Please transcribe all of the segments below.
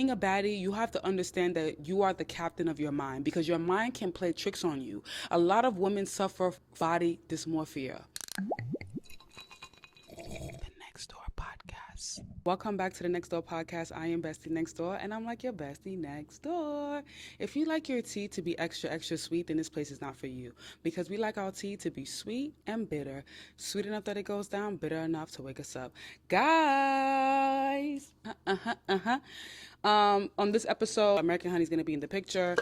being a baddie, you have to understand that you are the captain of your mind because your mind can play tricks on you. A lot of women suffer body dysmorphia. The Next Door Podcast. Welcome back to the Next Door Podcast. I am Bestie Next Door, and I'm like your bestie next door. If you like your tea to be extra, extra sweet, then this place is not for you because we like our tea to be sweet and bitter. Sweet enough that it goes down, bitter enough to wake us up. Guys! On this episode, American Honey is going to be in the picture.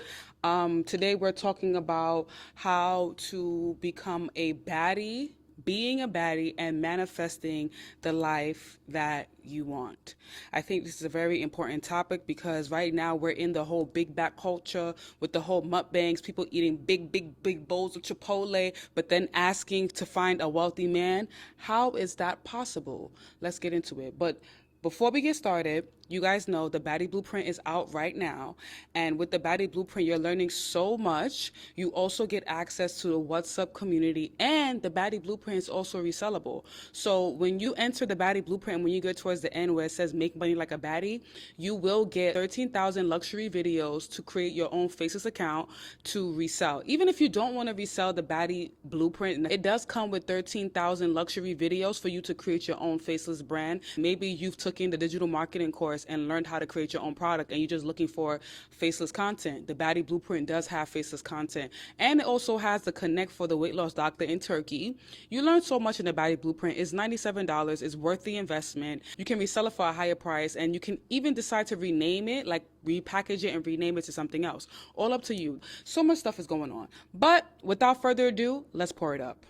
Today we're talking about how to become a baddie, being a baddie, and manifesting the life that you want. I think this is a very important topic because right now we're in the whole big back culture with the whole mukbangs, people eating big bowls of Chipotle, but then asking to find a wealthy man. How is that possible? Let's get into it. But before we get started, you guys know the Baddie Blueprint is out right now. And with the Baddie Blueprint, you're learning so much. You also get access to the WhatsApp community, and the Baddie Blueprint is also resellable. So when you enter the Baddie Blueprint, when you get towards the end where it says make money like a baddie, you will get 13,000 luxury videos to create your own faceless account to resell. Even if you don't want to resell the Baddie Blueprint, it does come with 13,000 luxury videos for you to create your own faceless brand. Maybe you've taken the digital marketing course and learned how to create your own product and you're just looking for faceless content. The Baddie Blueprint does have faceless content, and it also has the Connect for the weight loss doctor in Turkey. You learn so much in the Baddie Blueprint. It's $97. It's worth the investment. You can resell it for a higher price, and you can even decide to rename it, like repackage it and rename it to something else. All up to you. So much stuff is going on. But without further ado, let's pour it up.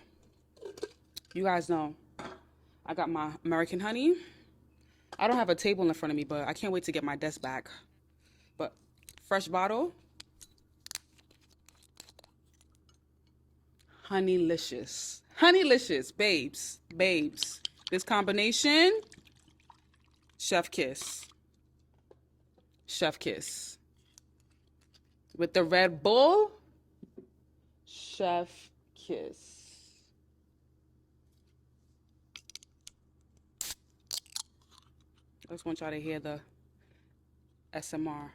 You guys know I got my American Honey. I don't have a table in front of me, but I can't wait to get my desk back. But fresh bottle. Honeylicious. Honeylicious, babes. Babes. This combination, chef kiss. Chef kiss. With the Red Bull, chef kiss. I just want y'all to hear the SMR.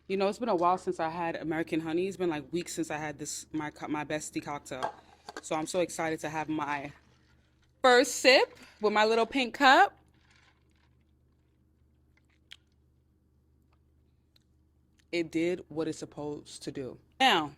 You know, it's been a while since I had American Honey. It's been like weeks since I had this, my bestie cocktail. So I'm so excited to have my first sip with my little pink cup. It did what it's supposed to do. Now,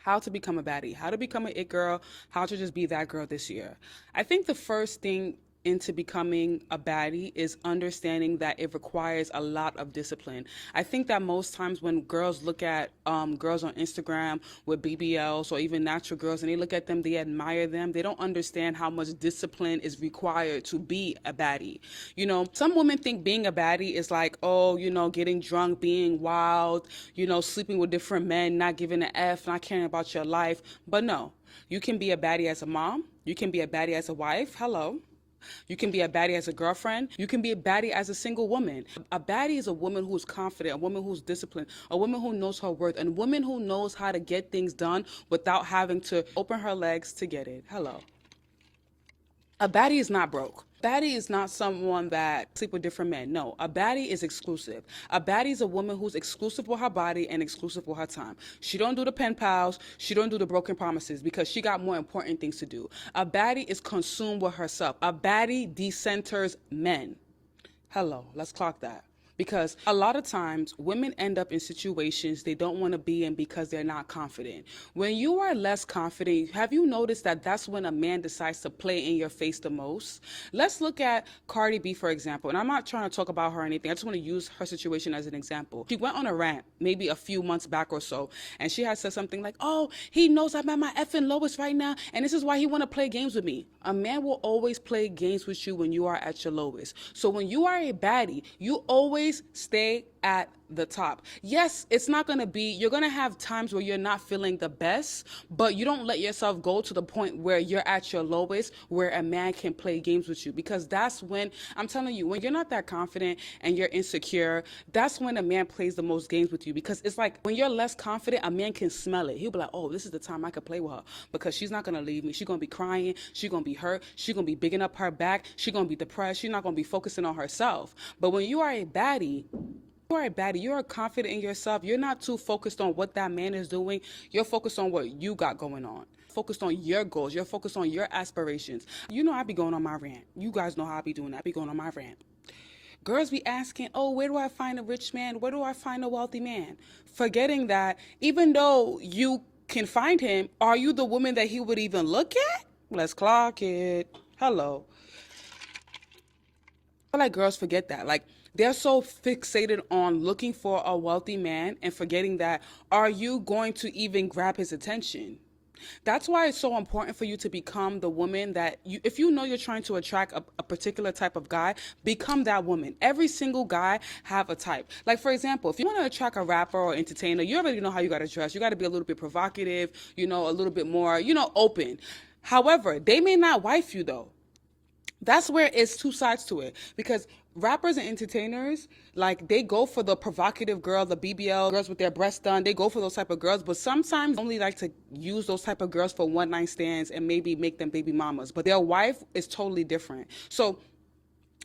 how to become a baddie, how to become an it girl, how to just be that girl this year. I think the first thing into becoming a baddie is understanding that it requires a lot of discipline. I think that most times when girls look at girls on Instagram with BBLs or even natural girls and they look at them, they admire them, they don't understand how much discipline is required to be a baddie. You know, some women think being a baddie is like, oh, you know, getting drunk, being wild, you know, sleeping with different men, not giving an F, not caring about your life. But no, you can be a baddie as a mom. You can be a baddie as a wife. Hello. You can be a baddie as a girlfriend. You can be a baddie as a single woman. A baddie is a woman who's confident, a woman who's disciplined, a woman who knows her worth, and a woman who knows how to get things done without having to open her legs to get it. Hello. A baddie is not broke. Baddie is not someone that sleep with different men. No, a baddie is exclusive. A baddie is a woman who's exclusive with her body and exclusive with her time. She don't do the pen pals. She don't do the broken promises because she got more important things to do. A baddie is consumed with herself. A baddie decenters men. Hello, let's clock that. Because a lot of times women end up in situations they don't want to be in because they're not confident. When you are less confident, have you noticed that that's when a man decides to play in your face the most? Let's look at Cardi B, for example. And I'm not trying to talk about her or anything. I just want to use her situation as an example. She went on a rant maybe a few months back or so, and she had said something like, oh, he knows I'm at my effing lowest right now, and this is why he want to play games with me. A man will always play games with you when you are at your lowest. So when you are a baddie, you always stay at the top. Yes, it's not going to be, you're going to have times where you're not feeling the best, but you don't let yourself go to the point where you're at your lowest, where a man can play games with you. Because that's when, I'm telling you, when you're not that confident and you're insecure, that's when a man plays the most games with you. Because it's like when you're less confident, a man can smell it. He'll be like, oh, this is the time I could play with her, because she's not going to leave me. She's going to be crying. She's going to be hurt. She's going to be bigging up her back. She's going to be depressed. She's not going to be focusing on herself. But when you are a baddie, you're confident in yourself. You're not too focused on what that man is doing. You're focused on what you got going on. Focused on your goals. You're focused on your aspirations. You know I be going on my rant. You guys know how I be doing that. I be going on my rant. Girls be asking, oh, where do I find a rich man? Where do I find a wealthy man? Forgetting that even though you can find him, are you the woman that he would even look at? Let's clock it. Hello. I feel like girls forget that. Like, they're so fixated on looking for a wealthy man and forgetting that, are you going to even grab his attention? That's why it's so important for you to become the woman that you, if you know you're trying to attract a particular type of guy, become that woman. Every single guy have a type. Like, for example, if you want to attract a rapper or entertainer, you already know how you got to dress. You got to be a little bit provocative, you know, a little bit more, you know, open. However, they may not wife you though. That's where it's two sides to it, because rappers and entertainers, like, they go for the provocative girl, the BBL girls with their breasts done. They go for those type of girls, but sometimes only like to use those type of girls for one night stands and maybe make them baby mamas. But their wife is totally different. So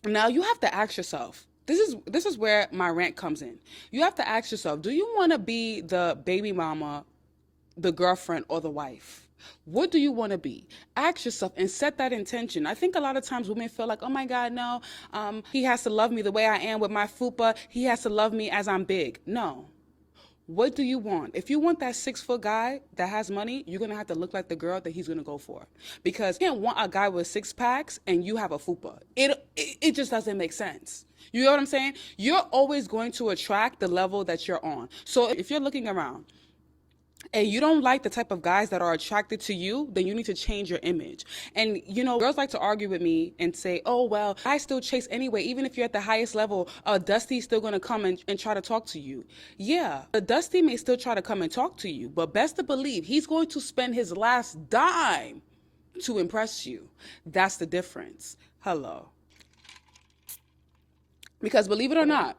now you have to ask yourself, this is where my rant comes in. You have to ask yourself, do you want to be the baby mama, the girlfriend, or the wife? What do you want to be? Ask yourself and set that intention. I think a lot of times women feel like, oh my God, no, he has to love me the way I am with my fupa. He has to love me as I'm big. No. What do you want? If you want that 6-foot guy that has money, you're going to have to look like the girl that he's going to go for. Because you can't want a guy with 6 packs and you have a fupa. It just doesn't make sense. You know what I'm saying? You're always going to attract the level that you're on. So if you're looking around and you don't like the type of guys that are attracted to you, then you need to change your image. And, you know, girls like to argue with me and say, oh, well, I still chase anyway. Even if you're at the highest level, Dusty's still going to come and try to talk to you. Yeah, the Dusty may still try to come and talk to you, but best to believe he's going to spend his last dime to impress you. That's the difference. Hello. Because believe it or not,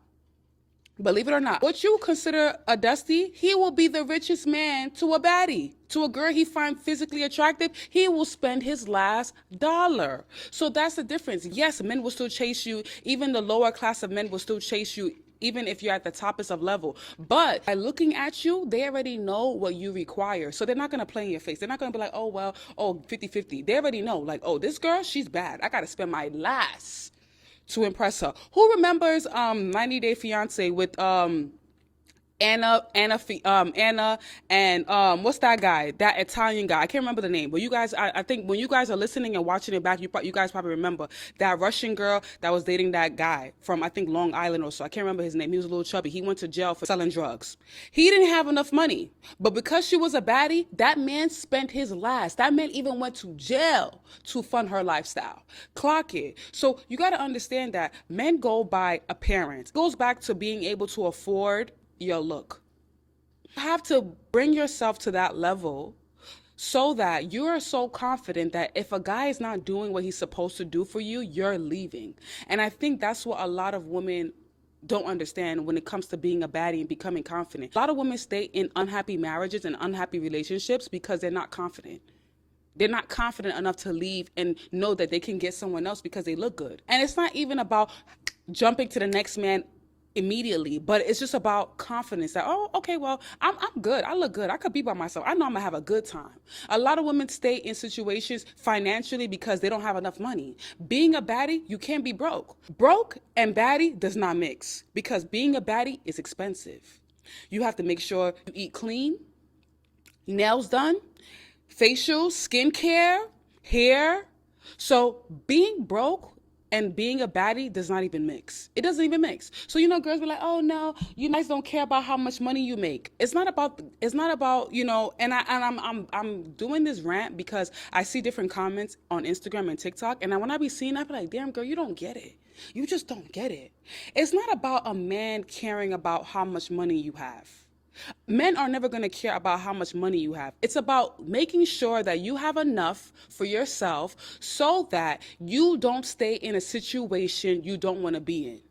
what you consider a Dusty, he will be the richest man to a baddie. To a girl he finds physically attractive, he will spend his last dollar. So that's the difference. Yes, men will still chase you. Even the lower class of men will still chase you, even if you're at the toppest of level. But by looking at you, they already know what you require. So they're not going to play in your face. They're not going to be like, oh, well, oh, 50-50. They already know, like, oh, this girl, she's bad. I got to spend my last to impress her. Who remembers 90 Day Fiance with Anna and what's that guy, that Italian guy? I can't remember the name, but you guys, I think when you guys are listening and watching it back, you guys probably remember that Russian girl that was dating that guy from, I think, Long Island or so. I can't remember his name. He was a little chubby. He went to jail for selling drugs. He didn't have enough money, but because she was a baddie, that man spent his last. That man even went to jail to fund her lifestyle. Clock it. So you got to understand that men go by appearance. It goes back to being able to afford your look. You have to bring yourself to that level so that you are so confident that if a guy is not doing what he's supposed to do for you, you're leaving. And I think that's what a lot of women don't understand when it comes to being a baddie and becoming confident. A lot of women stay in unhappy marriages and unhappy relationships because they're not confident. They're not confident enough to leave and know that they can get someone else because they look good. And it's not even about jumping to the next man immediately, but it's just about confidence that, oh, okay, well, I'm good. I look good. I could be by myself. I know I'm gonna have a good time. A lot of women stay in situations financially because they don't have enough money. Being a baddie, you can't be broke. Broke and baddie does not mix, because being a baddie is expensive. You have to make sure you eat clean, nails done, facial, skincare, hair. So being broke and being a baddie does not even mix. It doesn't even mix. So girls be like, "Oh no, you guys don't care about how much money you make." It's not about. It's not about I'm doing this rant because I see different comments on Instagram and TikTok, and when I be seeing, I be like, "Damn girl, you don't get it. You just don't get it." It's not about a man caring about how much money you have. Men are never going to care about how much money you have. It's about making sure that you have enough for yourself so that you don't stay in a situation you don't want to be in.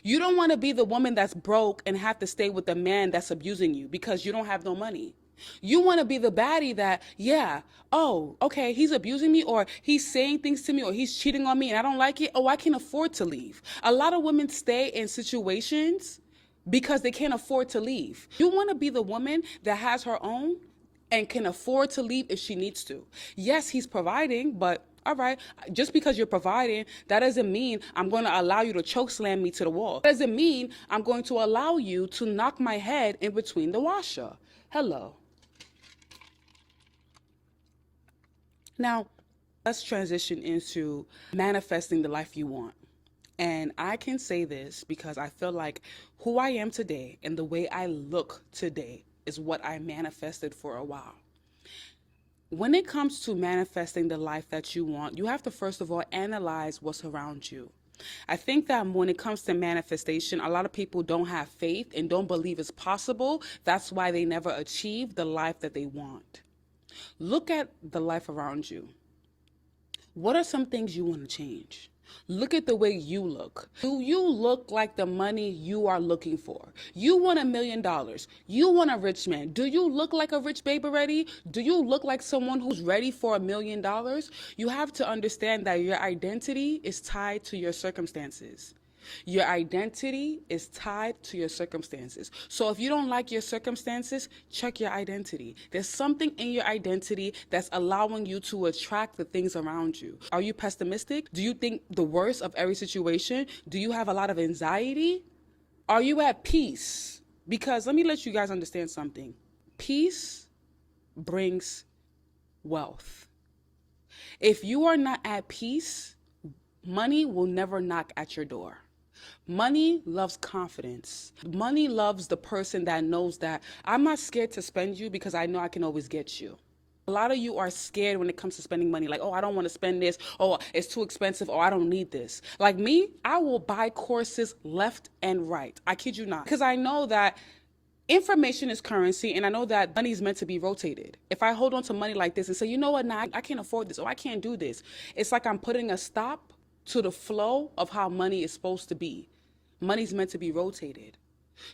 You don't want to be the woman that's broke and have to stay with the man that's abusing you because you don't have no money. You want to be the baddie that, yeah, oh, okay, he's abusing me, or he's saying things to me, or he's cheating on me and I don't like it. Oh, I can afford to leave. A lot of women stay in situations because they can't afford to leave. You want to be the woman that has her own and can afford to leave if she needs to. Yes, he's providing, but all right, just because you're providing, that doesn't mean I'm going to allow you to choke slam me to the wall. That doesn't mean I'm going to allow you to knock my head in between the washer. Hello. Now, let's transition into manifesting the life you want. And I can say this because I feel like who I am today and the way I look today is what I manifested for a while. When it comes to manifesting the life that you want, you have to first of all analyze what's around you. I think that when it comes to manifestation, a lot of people don't have faith and don't believe it's possible. That's why they never achieve the life that they want. Look at the life around you. What are some things you want to change? Look at the way you look. Do you look like the money you are looking for? You want $1 million. You want a rich man. Do you look like a rich babe already? Do you look like someone who's ready for $1 million? You have to understand that your identity is tied to your circumstances. Your identity is tied to your circumstances. So if you don't like your circumstances, check your identity. There's something in your identity that's allowing you to attract the things around you. Are you pessimistic? Do you think the worst of every situation? Do you have a lot of anxiety? Are you at peace? Because let me let you guys understand something. Peace brings wealth. If you are not at peace, money will never knock at your door. Money loves confidence. Money loves the person that knows that I'm not scared to spend you because I know I can always get you. A lot of you are scared when it comes to spending money. Like, oh, I don't want to spend this. Oh, it's too expensive. Oh, I don't need this. Like me, I will buy courses left and right. I kid you not. Because I know that information is currency, and I know that money is meant to be rotated. If I hold on to money like this and say, you know what, nah, I can't afford this, or I can't do this, it's like I'm putting a stop to the flow of how money is supposed to be. Money's meant to be rotated.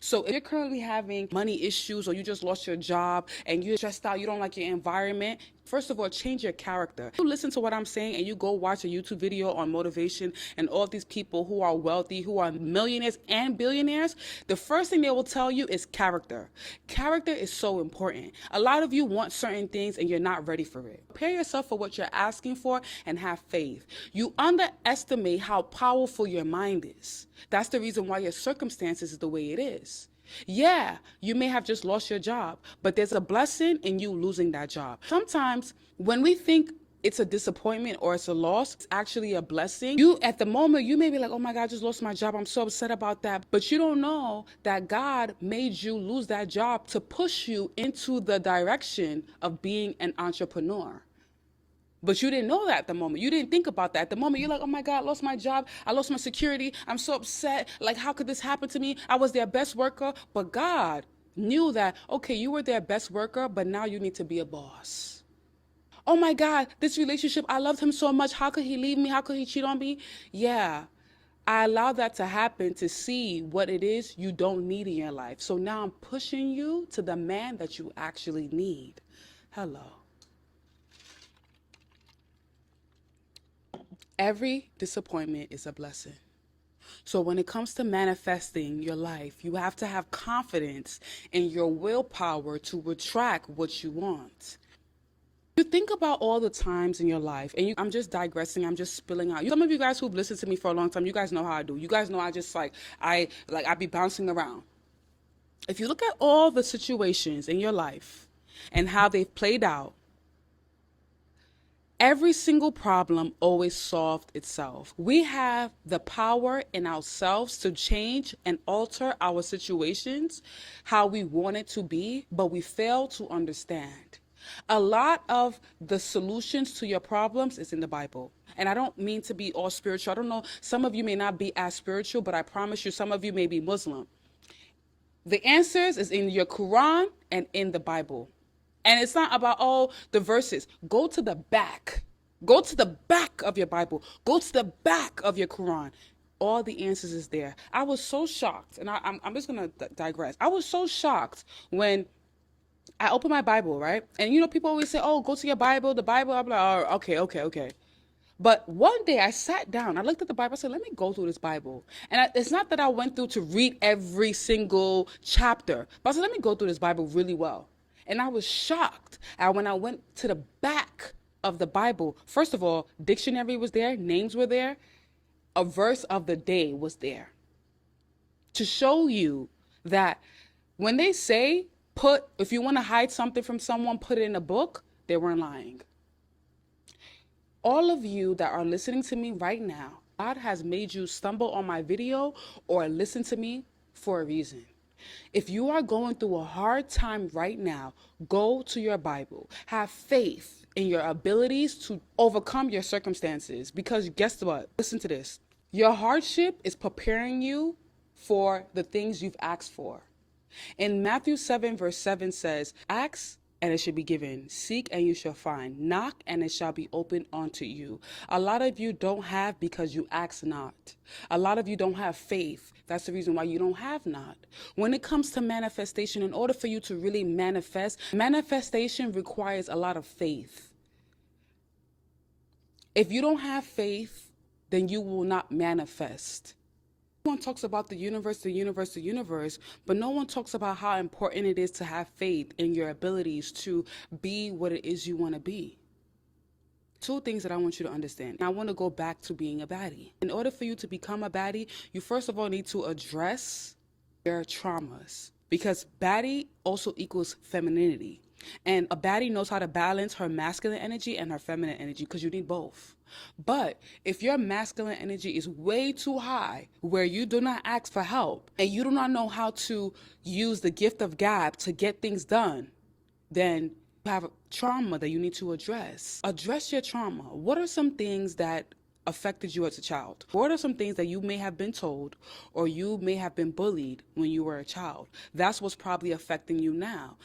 So if you're currently having money issues, or you just lost your job and you're stressed out, you don't like your environment, first of all, change your character. You listen to what I'm saying and you go watch a YouTube video on motivation and all of these people who are wealthy, who are millionaires and billionaires, the first thing they will tell you is character. Character is so important. A lot of you want certain things and you're not ready for it. Prepare yourself for what you're asking for and have faith. You underestimate how powerful your mind is. That's the reason why your circumstances is the way it is. Yeah, you may have just lost your job, but there's a blessing in you losing that job. Sometimes when we think it's a disappointment or it's a loss, it's actually a blessing. You, at the moment, you may be like, oh my God, I just lost my job. I'm so upset about that. But you don't know that God made you lose that job to push you into the direction of being an entrepreneur. But you didn't know that at the moment. You didn't think about that. At the moment, you're like, oh my God, I lost my job. I lost my security. I'm so upset. Like, how could this happen to me? I was their best worker. But God knew that, okay, you were their best worker, but now you need to be a boss. Oh my God, this relationship, I loved him so much. How could he leave me? How could he cheat on me? Yeah, I allowed that to happen to see what it is you don't need in your life. So now I'm pushing you to the man that you actually need. Hello. Every disappointment is a blessing. So when it comes to manifesting your life, you have to have confidence in your willpower to attract what you want. You think about all the times in your life, and I'm just digressing, I'm just spilling out. Some of you guys who've listened to me for a long time, you guys know how I do. You guys know I just I be bouncing around. If you look at all the situations in your life and how they've played out, Every single problem always solved itself. We have the power in ourselves to change and alter our situations how we want it to be, but we fail to understand. A lot of the solutions to your problems is in the Bible. And I don't mean to be all spiritual. I don't know, some of you may not be as spiritual, but I promise you, some of you may be Muslim. The answers is in your Quran and in the Bible. And it's not about, oh, the verses. Go to the back. Go to the back of your Bible. Go to the back of your Quran. All the answers is there. I was so shocked, and I'm just going to digress. I was so shocked when I opened my Bible, right? And you know, people always say, oh, go to your Bible, the Bible. I'm like, oh, okay. But one day I sat down, I looked at the Bible, I said, let me go through this Bible. And it's not that I went through to read every single chapter, but I said, let me go through this Bible really well. And I was shocked. And when I went to the back of the Bible, first of all, dictionary was there, names were there, a verse of the day was there. To show you that when they say, if you want to hide something from someone, put it in a book, they weren't lying. All of you that are listening to me right now, God has made you stumble on my video or listen to me for a reason. If you are going through a hard time right now, go to your Bible. Have faith in your abilities to overcome your circumstances, because guess what? Listen to this. Your hardship is preparing you for the things you've asked for. In Matthew 7 verse 7 says, ask and it should be given. Seek and you shall find. Knock and it shall be opened unto you. A lot of you don't have because you ask not. A lot of you don't have faith. That's the reason why you don't have not. When it comes to manifestation, in order for you to really manifest, manifestation requires a lot of faith. If you don't have faith, then you will not manifest. Everyone talks about the universe, but no one talks about how important it is to have faith in your abilities to be what it is you want to be. Two things that I want you to understand. I want to go back to being a baddie. In order for you to become a baddie, you first of all need to address your traumas, because baddie also equals femininity. And a baddie knows how to balance her masculine energy and her feminine energy, because you need both. But if your masculine energy is way too high, where you do not ask for help and you do not know how to use the gift of gab to get things done, then you have a trauma that you need to address. Address your trauma. What are some things that affected you as a child? What are some things that you may have been told or you may have been bullied when you were a child? That's what's probably affecting you now.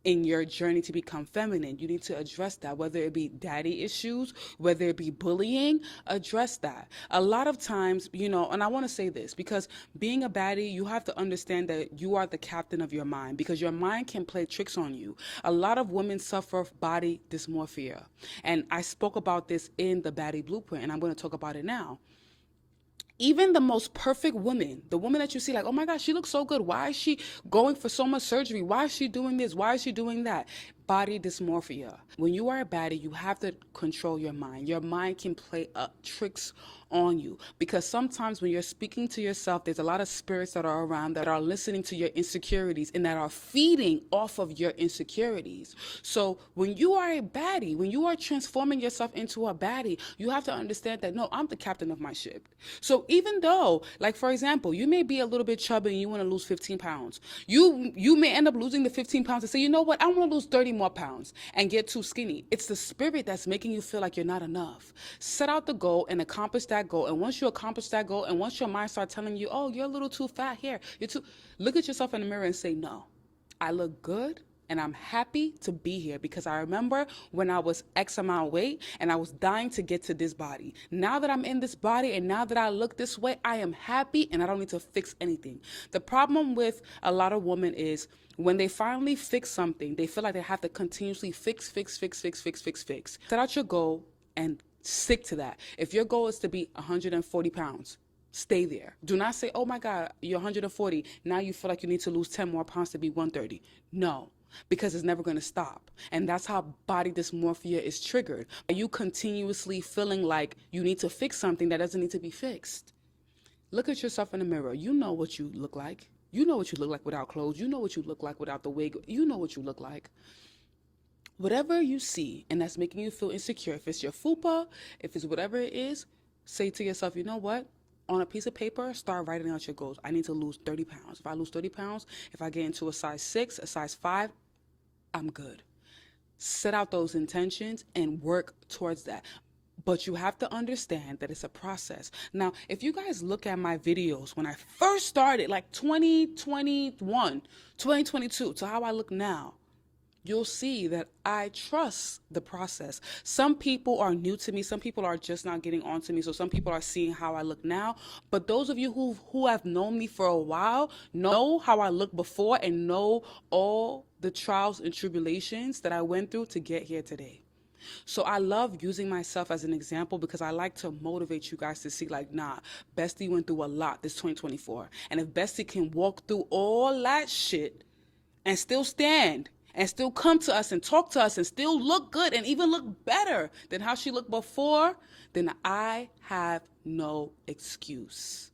In your journey to become feminine, you need to address that, whether it be daddy issues, whether it be bullying, address that. A lot of times, you know, and I want to say this, because being a baddie, you have to understand that you are the captain of your mind, because your mind can play tricks on you. A lot of women suffer body dysmorphia. And I spoke about this in the Baddie Blueprint, and I'm going to talk about it now. Even the most perfect woman, the woman that you see like, oh my gosh, she looks so good. Why is she going for so much surgery? Why is she doing this? Why is she doing that? Body dysmorphia. When you are a baddie, you have to control your mind. Your mind can play tricks on you, because sometimes when you're speaking to yourself, there's a lot of spirits that are around that are listening to your insecurities and that are feeding off of your insecurities. So when you are a baddie, when you are transforming yourself into a baddie, you have to understand that, no, I'm the captain of my ship. So even though, like for example, you may be a little bit chubby and you want to lose 15 pounds, you may end up losing the 15 pounds and say, you know what, I want to lose 30 more pounds and get too skinny. It's the spirit that's making you feel like you're not enough. Set out the goal and accomplish that goal. And once you accomplish that goal, and once your mind starts telling you, oh, you're a little too fat here, look at yourself in the mirror and say, no, I look good. And I'm happy to be here, because I remember when I was X amount weight and I was dying to get to this body. Now that I'm in this body and now that I look this way, I am happy and I don't need to fix anything. The problem with a lot of women is when they finally fix something, they feel like they have to continuously fix. Set out your goal and stick to that. If your goal is to be 140 pounds, stay there. Do not say, oh my God, you're 140. Now you feel like you need to lose 10 more pounds to be 130. No. Because it's never going to stop. And that's how body dysmorphia is triggered. Are you continuously feeling like you need to fix something that doesn't need to be fixed? Look at yourself in the mirror. You know what you look like. You know what you look like without clothes. You know what you look like without the wig. You know what you look like. Whatever you see and that's making you feel insecure, if it's your fupa, if it's whatever it is, say to yourself, you know what? On a piece of paper, start writing out your goals. I need to lose 30 pounds. If I lose 30 pounds, if I get into a size 6, a size 5, I'm good. Set out those intentions and work towards that. But you have to understand that it's a process. Now, if you guys look at my videos when I first started, like 2021, 2022, to how I look now, you'll see that I trust the process. Some people are new to me. Some people are just not getting on to me. So some people are seeing how I look now. But those of you who have known me for a while know how I look before and know all the trials and tribulations that I went through to get here today. So I love using myself as an example because I like to motivate you guys to see like, nah, Bestie went through a lot this 2024. And if Bestie can walk through all that shit and still stand and still come to us and talk to us and still look good and even look better than how she looked before, then I have no excuse.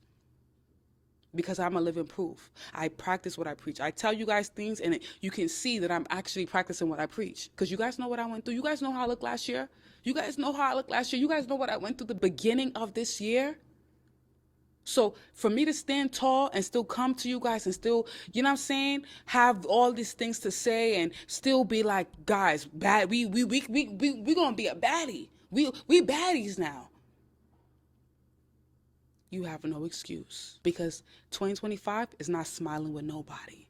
Because I'm a living proof. I practice what I preach. I tell you guys things and you can see that I'm actually practicing what I preach. Because you guys know what I went through. You guys know how I looked last year. You guys know how I looked last year. You guys know what I went through the beginning of this year. So for me to stand tall and still come to you guys and still, you know what I'm saying, have all these things to say and still be like, guys, bad, we gonna be a baddie. We baddies now. You have no excuse because 2025 is not smiling with nobody.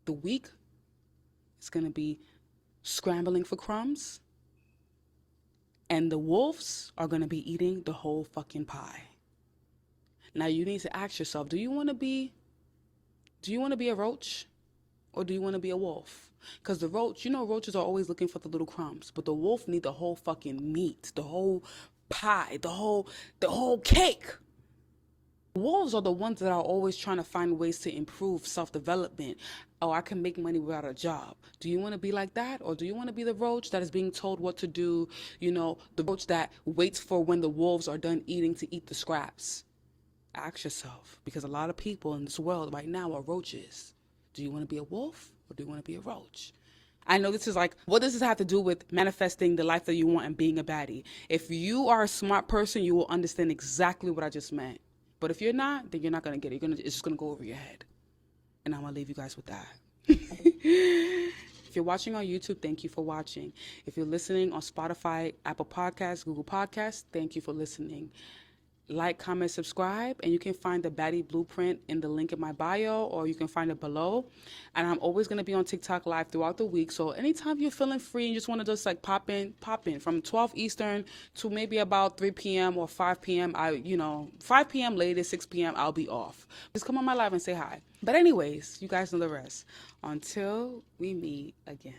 The week is going to be scrambling for crumbs and the wolves are going to be eating the whole fucking pie. Now you need to ask yourself, do you want to be a roach or do you want to be a wolf? Because the roach, you know, roaches are always looking for the little crumbs, but the wolf need the whole fucking meat, the whole pie, the whole cake. Wolves are the ones that are always trying to find ways to improve self-development. Oh, I can make money without a job. Do you want to be like that? Or do you want to be the roach that is being told what to do? You know, the roach that waits for when the wolves are done eating to eat the scraps. Ask yourself, because a lot of people in this world right now are roaches. Do you want to be a wolf or do you want to be a roach? I know this is like, what does this have to do with manifesting the life that you want and being a baddie? If you are a smart person, you will understand exactly what I just meant. But if you're not, then you're not going to get it. It's just going to go over your head. And I'm going to leave you guys with that. If you're watching on YouTube, thank you for watching. If you're listening on Spotify, Apple Podcasts, Google Podcasts, thank you for listening. Like, comment, subscribe, and you can find the Baddie Blueprint in the link in my bio, or you can find it below. And I'm always going to be on TikTok live throughout the week. So anytime you're feeling free and you just want to just like pop in from 12 Eastern to maybe about 3 p.m. or 5 p.m. 5 p.m. latest, 6 p.m. I'll be off. Just come on my live and say hi. But anyways, you guys know the rest. Until we meet again.